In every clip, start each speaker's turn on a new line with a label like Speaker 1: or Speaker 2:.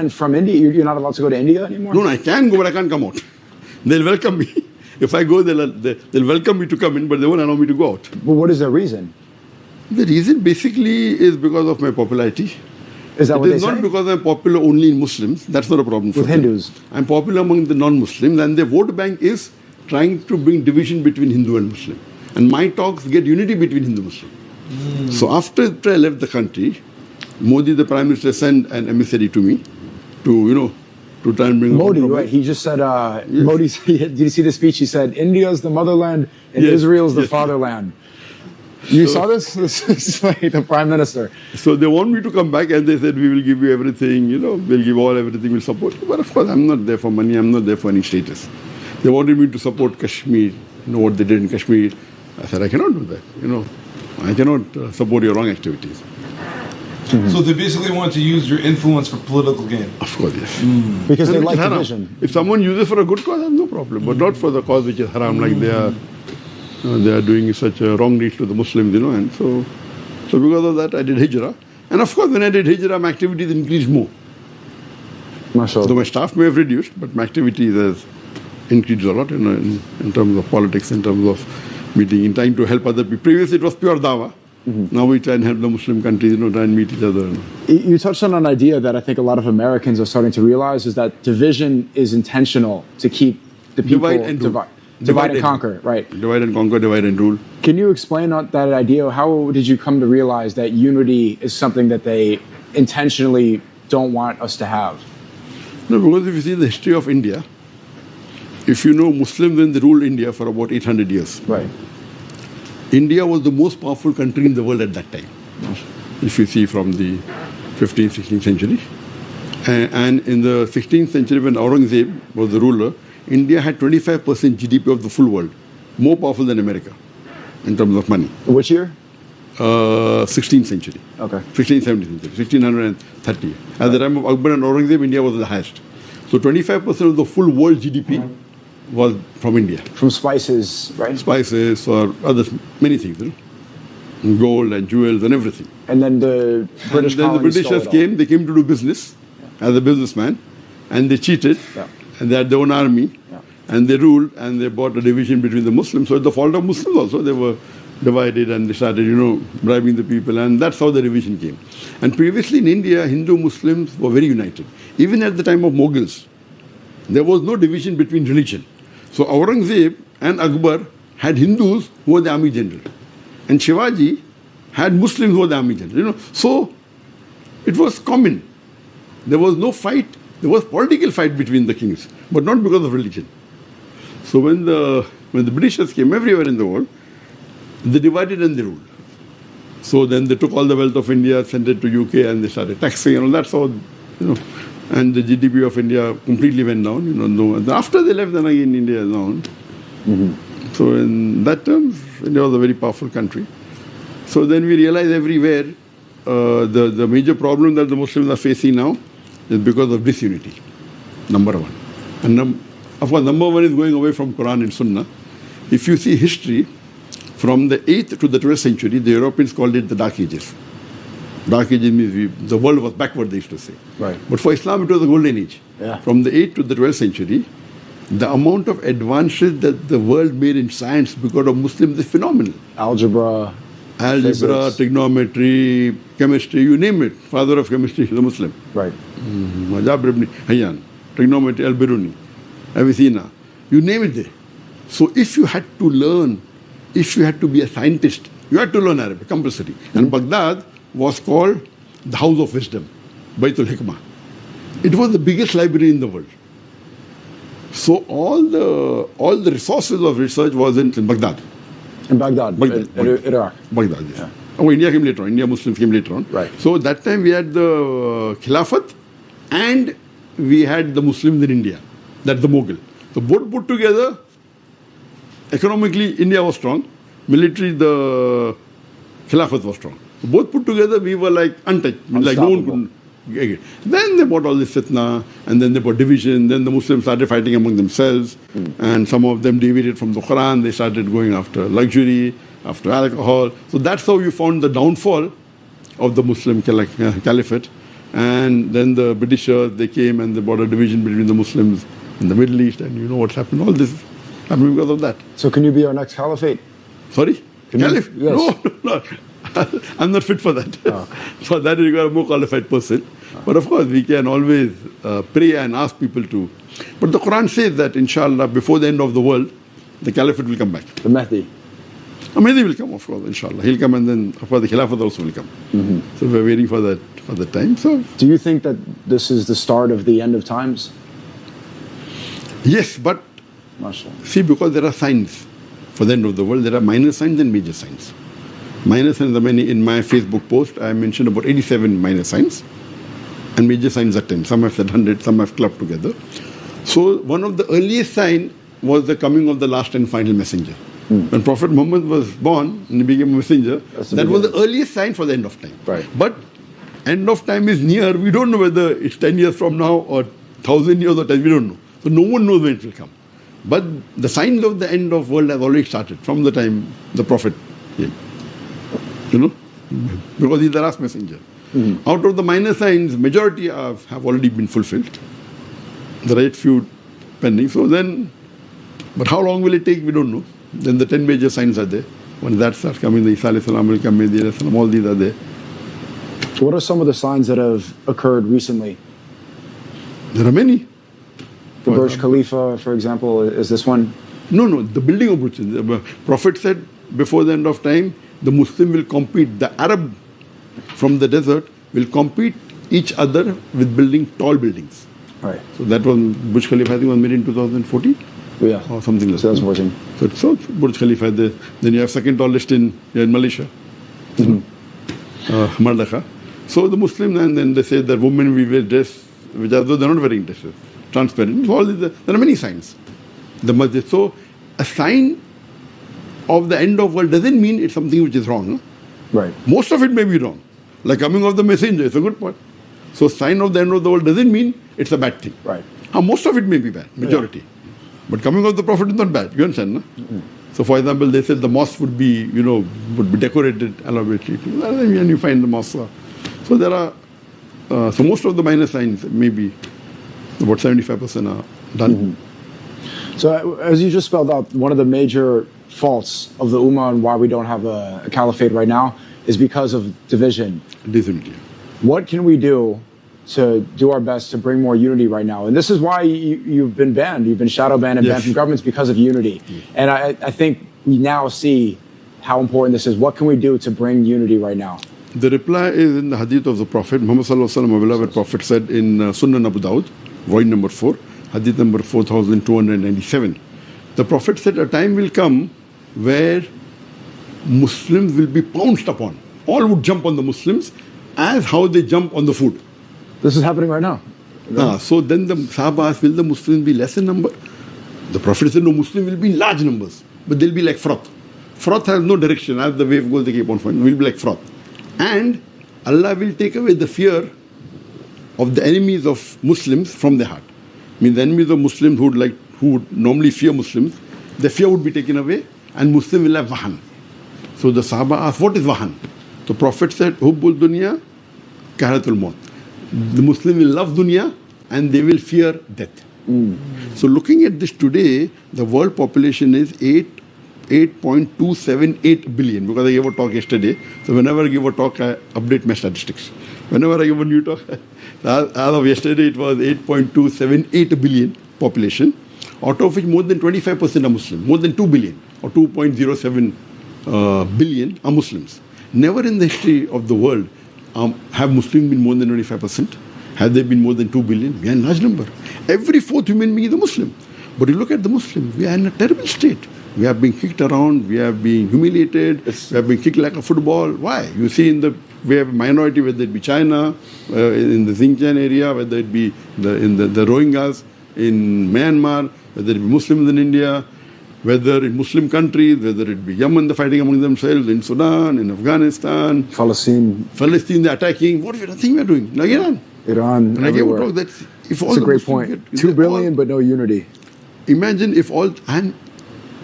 Speaker 1: banned from India. You're not allowed to go to India anymore?
Speaker 2: No, I can go, but I can't come out. They'll welcome me. If I go, they'll welcome me to come in, but they won't allow me to go out.
Speaker 1: But what is the reason?
Speaker 2: The reason basically is because of my popularity.
Speaker 1: Is that what they say?
Speaker 2: It is not because I'm popular only in Muslims. That's not a problem for
Speaker 1: With
Speaker 2: them.
Speaker 1: Hindus?
Speaker 2: I'm popular among the non-Muslims, and their vote bank is trying to bring division between Hindu and Muslim. And my talks get unity between Hindu and Muslim. So after I left the country, Modi, the Prime Minister, sent an emissary to me to try and bring
Speaker 1: Modi, right? He just said, Modi, did you see the speech? He said, India's the motherland and Israel's the fatherland. You saw this? This is like the Prime Minister.
Speaker 2: So they want me to come back, and they said, we will give you everything, we'll give everything, we'll support you. But of course, I'm not there for money, I'm not there for any status. They wanted me to support Kashmir, what they did in Kashmir. I said, I cannot do that, I cannot support your wrong activities.
Speaker 3: Mm-hmm. So they basically want to use your influence for political gain?
Speaker 2: Of course, yes.
Speaker 1: Because
Speaker 2: and
Speaker 1: they like division.
Speaker 2: If someone uses for a good cause, I have no problem, but not for the cause which is haram, like they are doing such a wrong deeds to the Muslims, and so because of that I did hijrah. And of course when I did hijrah, my activities increased more.
Speaker 1: MashaAllah.
Speaker 2: So my staff may have reduced, but my activities has increased a lot in terms of politics, in terms of meeting, in trying to help other people. Previously it was pure dawah. Mm-hmm. Now we try and help the Muslim countries, try and meet each other.
Speaker 1: You touched on an idea that I think a lot of Americans are starting to realize, is that division is intentional to keep the people divide and conquer, right?
Speaker 2: Divide and conquer, divide and rule.
Speaker 1: Can you explain that idea? How did you come to realize that unity is something that they intentionally don't want us to have?
Speaker 2: No, because if you see the history of India, if you know Muslims, then they ruled India for about 800 years.
Speaker 1: Right.
Speaker 2: India was the most powerful country in the world at that time. If you see from the 15th, 16th century. And in the 16th century, when Aurangzeb was the ruler, India had 25% GDP of the full world, more powerful than America in terms of money.
Speaker 1: Which year?
Speaker 2: 16th century.
Speaker 1: Okay.
Speaker 2: 16th, 17th century, 1630. At the time of Akbar and Aurangzeb, India was the highest. So 25% of the full world GDP was from India.
Speaker 1: From spices, right?
Speaker 2: Spices or other, many things, gold and jewels and everything.
Speaker 1: And then the British
Speaker 2: Britishers came, they came to do business as a businessman, and they cheated.
Speaker 1: Yeah.
Speaker 2: And they had their own army, and they ruled, and they brought a division between the Muslims. So at the fault of Muslims also, they were divided, and they started, bribing the people, and that's how the division came. And previously in India, Hindu Muslims were very united. Even at the time of Mughals, there was no division between religion. So Aurangzeb and Akbar had Hindus who were the army general, and Shivaji had Muslims who were the army general. So it was common. There was no fight. There was political fight between the kings, but not because of religion. So when the Britishers came everywhere in the world, they divided and they ruled. So then they took all the wealth of India, sent it to UK, and they started taxing, and all that's how, and the GDP of India completely went down. After they left, then again India is down. Mm-hmm. So in that terms, India was a very powerful country. So then we realized everywhere the major problem that the Muslims are facing now is because of disunity, number one. And of course, number one is going away from Quran and Sunnah. If you see history, from the 8th to the 12th century, the Europeans called it the Dark Ages. Dark Ages means the world was backward, they used to say.
Speaker 1: Right.
Speaker 2: But for Islam, it was the Golden Age.
Speaker 1: Yeah.
Speaker 2: From the 8th to the 12th century, the amount of advances that the world made in science because of Muslims is phenomenal.
Speaker 1: Algebra, physics,
Speaker 2: trigonometry, chemistry, you name it. Father of chemistry is a Muslim.
Speaker 1: Right.
Speaker 2: Jabir ibn Hayyan, trigonometry, Al-Biruni, Avicenna, you name it there. So if you had to learn, if you had to be a scientist, you had to learn Arabic, compulsory. And Baghdad was called the House of Wisdom, Baitul Hikmah. It was the biggest library in the world. So all the resources of research was in Baghdad.
Speaker 1: In Baghdad. Iraq.
Speaker 2: Baghdad, yes. Yeah. Oh, India came later on. India Muslims came later on.
Speaker 1: Right.
Speaker 2: So that time we had the Khilafat and we had the Muslims in India. That's the Mughal. So both put together, economically India was strong. Military, the Khilafat was strong. So both put together, we were like untouched. Like no one couldn't get it. Then they brought all this fitna, and then they brought division. Then the Muslims started fighting among themselves, and some of them deviated from the Quran. They started going after luxury, after alcohol. So that's how you found the downfall of the Muslim caliphate. And then the Britishers, they came and they brought a division between the Muslims in the Middle East, and you know what's happened. All this happened because of that.
Speaker 1: So can you be our next caliphate?
Speaker 2: Sorry?
Speaker 1: Yes.
Speaker 2: No. I'm not fit for that.
Speaker 1: Oh.
Speaker 2: For that, you require a more qualified person. But of course, we can always pray and ask people to. But the Quran says that, inshallah, before the end of the world, the caliphate will come back.
Speaker 1: The Mahdi.
Speaker 2: Mahdi will come, of course, inshallah. He'll come, and then, of course, the Khilafat also will come. So we're waiting for that time. So
Speaker 1: Do you think that this is the start of the end of times?
Speaker 2: yes, but
Speaker 1: MashaAllah.
Speaker 2: see, because there are signs for the end of the world, there are minor signs and major signs. Minor signs are many. In my Facebook post, I mentioned about 87 minor signs, and major signs are 10. Some have said 100, some have clubbed together. So one of the earliest signs was the coming of the last and final messenger. When Prophet Muhammad was born and he became a messenger, that was the earliest sign for the end of time.
Speaker 1: Right.
Speaker 2: But end of time is near. We don't know whether it's 10 years from now or 1,000 years or 10. We don't know. So no one knows when it will come. But the signs of the end of world have already started from the time the Prophet came. You know? Because he's the last messenger. Out of the minor signs, majority have already been fulfilled. There are 8 few pending. So then, but how long will it take? We don't know. Then the 10 major signs are there. When that starts coming, the Isa alayhi salam will come, Mehdi alayhi salam, all these are there.
Speaker 1: What are some of the signs that have occurred recently?
Speaker 2: There are many.
Speaker 1: The
Speaker 2: For
Speaker 1: Burj
Speaker 2: example-
Speaker 1: Khalifa, for example, is this one?
Speaker 2: No, the building of Burj. The Prophet said before the end of time, the Muslim will compete, the Arab from the desert will compete each other with building tall buildings.
Speaker 1: Right.
Speaker 2: So that was Burj Khalifa, I think was made in 2014
Speaker 1: Yeah.
Speaker 2: or something like that.
Speaker 1: 2014.
Speaker 2: So Burj Khalifa there. Then you have second tallest in Malaysia, Mardaka. So the Muslims, and then they say that women we wear dress, which are though they're not wearing dresses, transparent. So all these, there are many signs. The masjid. So a sign of the end of world doesn't mean it's something which is wrong. No?
Speaker 1: Right.
Speaker 2: Most of it may be wrong. Like coming of the messenger, it's a good point. So sign of the end of the world doesn't mean it's a bad thing.
Speaker 1: Right.
Speaker 2: Most of it may be bad, majority. But coming of the Prophet is not bad. You understand, no? So for example, they said the mosque would be, would be decorated elaborately. And you find the mosque. So there are, so most of the minor signs, maybe about 75% are done.
Speaker 1: So as you just spelled out, one of the major faults of the Ummah and why we don't have a caliphate right now is because of division.
Speaker 2: Definitely.
Speaker 1: What can we do to do our best to bring more unity right now? And this is why you've been banned. You've been shadow banned and banned from governments because of unity. And I think we now see how important this is. What can we do to bring unity right now?
Speaker 2: The reply is in the hadith of the Prophet. Muhammad sallallahu alaihi wasallam, our beloved Prophet, said in Sunan Abu Dawud, volume number 4, hadith number 4297. The Prophet said a time will come where Muslims will be pounced upon. All would jump on the Muslims as how they jump on the food.
Speaker 1: This is happening right now.
Speaker 2: So then the Sahaba asked, will the Muslims be less in number? The Prophet said, no, Muslims will be in large numbers, but they'll be like froth. Froth has no direction. As the wave goes, they keep on falling. We'll be like froth. And Allah will take away the fear of the enemies of Muslims from their heart. I mean, the enemies of Muslims who would normally fear Muslims, the fear would be taken away, and Muslim will have wahan. So the Sahaba asked, what is wahan? The Prophet said, Hubbul dunya kahratul maut. The Muslim will love dunya and they will fear death. So looking at this today, the world population is 8.278 billion, because I gave a talk yesterday. So whenever I give a talk, I update my statistics. Whenever I give a new talk, as of yesterday, it was 8.278 billion population, out of which more than 25% are Muslim, more than 2 billion or 2.07 billion are Muslims. Never in the history of the world have Muslims been more than 25%. Have they been more than 2 billion? We are in a large number. Every fourth human being is a Muslim. But you look at the Muslims, we are in a terrible state. We have been kicked around, we have been humiliated, we have been kicked like a football. Why? You see we have a minority, whether it be China, in the Xinjiang area, whether it be in the Rohingyas in Myanmar, whether it be Muslims in India, whether in Muslim countries, whether it be Yemen, they're fighting among themselves, in Sudan, in Afghanistan,
Speaker 1: Palestine,
Speaker 2: they're attacking. What thing we are doing? Now Iran.
Speaker 1: Iran,
Speaker 2: And I gave a
Speaker 1: everywhere.
Speaker 2: talk that if all
Speaker 1: It's a
Speaker 2: the
Speaker 1: great
Speaker 2: Muslims
Speaker 1: point.
Speaker 2: get-
Speaker 1: 2
Speaker 2: they
Speaker 1: billion,
Speaker 2: all-
Speaker 1: but no unity.
Speaker 2: Imagine if all, and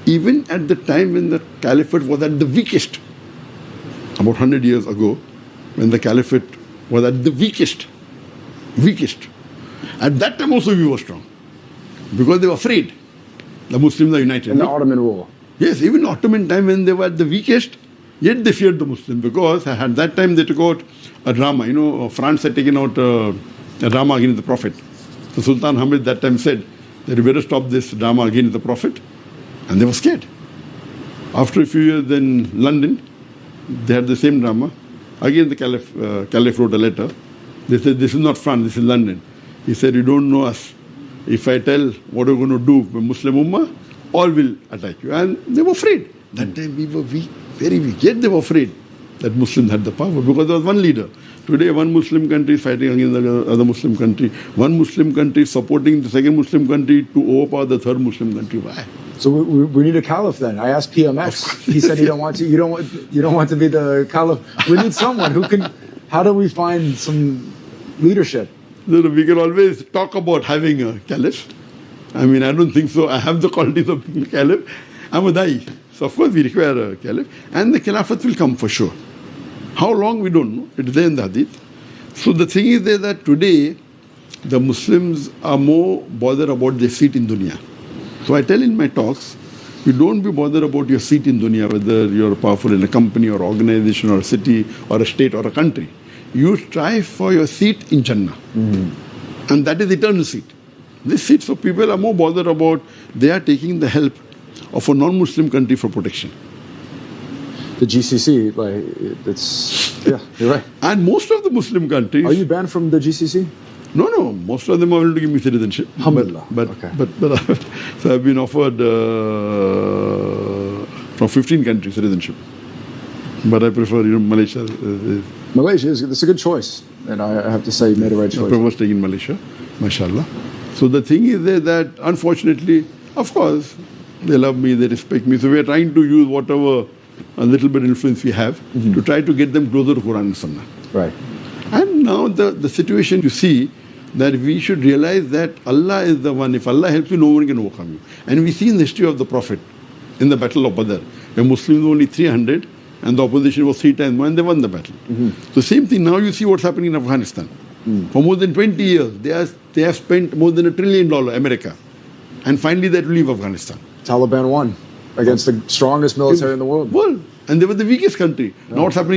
Speaker 2: even at the time when the caliphate was at the weakest, about 100 years ago, when the caliphate was at the weakest, Weakest. At that time also we were strong. Because they were afraid. The Muslims are united.
Speaker 1: In the Ottoman rule.
Speaker 2: Yes, even Ottoman time when they were at the weakest, yet they feared the Muslims because at that time they took out a drama. You know, France had taken out a drama against the Prophet. So Sultan Hamid that time said that you better stop this drama against the Prophet. And they were scared. After a few years in London, they had the same drama. Again the Caliph wrote a letter. They said, this is not France, this is London. He said, you don't know us. If I tell what we're going to do with Muslim Ummah, all will attack you. And they were afraid. That time we were weak, very weak. Yet they were afraid that Muslims had the power because there was one leader. Today one Muslim country is fighting against the other Muslim country. One Muslim country is supporting the second Muslim country to overpower the third Muslim country. Why?
Speaker 1: So we need a caliph then. I asked PMX. He said he don't want to. You don't want to be the caliph. We need someone who can. How do we find some leadership?
Speaker 2: We can always talk about having a caliph. I mean, I don't think so. I have the qualities of being a caliph. I'm a da'i. So of course we require a caliph. And the khilafat will come for sure. How long, we don't know. It's there in the hadith. So the thing is there that today, the Muslims are more bothered about their seat in dunya. So I tell in my talks, you don't be bothered about your seat in dunya, whether you're powerful in a company or organization or a city or a state or a country. You strive for your seat in Jannah. And that is eternal seat. This seat, so people are more bothered about, they are taking the help of a non-Muslim country for protection.
Speaker 1: The GCC, like, it's, yeah, you're right.
Speaker 2: And most of the Muslim countries...
Speaker 1: Are you banned from the GCC?
Speaker 2: No. Most of them are willing to give me citizenship.
Speaker 1: Alhamdulillah.
Speaker 2: But so I've been offered from 15 countries citizenship. But I prefer, Malaysia.
Speaker 1: Malaysia it's a good choice, and I have to say you made the right choice.
Speaker 2: I prefer staying in Malaysia, mashallah. So the thing is that unfortunately, of course, they love me, they respect me. So we are trying to use whatever a little bit influence we have to try to get them closer to Quran and Sunnah.
Speaker 1: Right.
Speaker 2: And now the situation you see that we should realize that Allah is the one. If Allah helps you, no one can overcome you. And we see in the history of the Prophet, in the Battle of Badr, where Muslims were only 300 and the opposition was 3 times more, and they won the battle. So same thing, now you see what's happening in Afghanistan. For more than 20 years, they have spent more than $1 trillion, America. And finally they leave Afghanistan.
Speaker 1: Taliban won against the strongest military in the world.
Speaker 2: And they were the weakest country. Now what's happening?